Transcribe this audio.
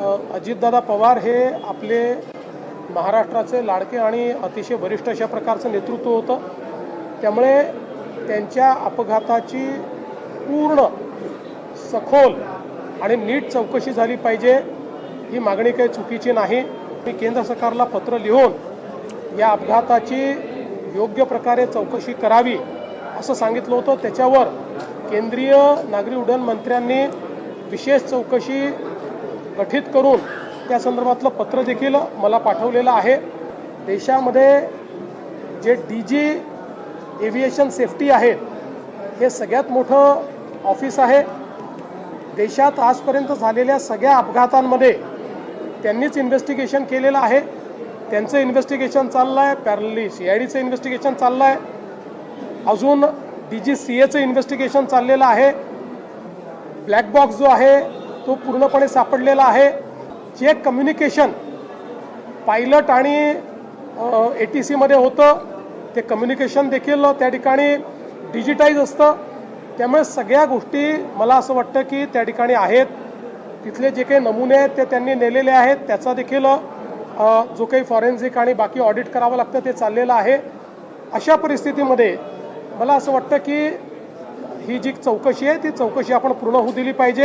अजितदादा पवार हे आपले महाराष्ट्राचे लाडके आणि अतिशय वरिष्ठ अशा प्रकारचं नेतृत्व होतं। त्यामुळे त्यांच्या अपघाताची पूर्ण सखोल आणि नीट चौकशी झाली पाहिजे, ही मागणी काही चुकीची नाही। मी केंद्र सरकारला पत्र लिहून या अपघाताची योग्य प्रकारे चौकशी करावी असं सांगितलं होतं। त्याच्यावर केंद्रीय नागरी उड्डाण मंत्र्यांनी विशेष चौकशी गठीत करून त्या संदर्भातलं पत्र देखील मला पाठवलेलं आहे। देशामध्ये जे डीजी एव्हिएशन सेफ्टी आहे हे सगळ्यात मोठं ऑफिस आहे। देशात आजपर्यंत झालेल्या सगळ्या अपघातांमध्ये त्यांनीच इन्व्हेस्टिगेशन केलेलं आहे। त्यांचं इन्व्हेस्टिगेशन चाललं आहे, पॅरलली CIDचं इन्व्हेस्टिगेशन चाललं आहे, अजून DGCAचं इन्व्हेस्टिगेशन चाललेलं आहे। ब्लॅक बॉक्स जो आहे तो पूर्णपणे सापडलेला आहे। जे कम्युनिकेशन पायलट आणि ATC मध्ये होतं ते कम्युनिकेशन देखील त्या ठिकाणी डिजिटाईज असतं। त्यामुळे सगळ्या गोष्टी मला असं वाटतं की त्या ठिकाणी आहेत। तिथले जे काही नमुने आहेत ते त्यांनी नेलेले आहेत, त्याचा देखील जो काही फॉरेन्सिक आणि बाकी ऑडिट करावं लागतं ते चाललेलं आहे। अशा परिस्थितीमध्ये मला असं वाटतं की ही जी चौकशी आहे ती चौकशी आपण पूर्ण होऊ दिली पाहिजे।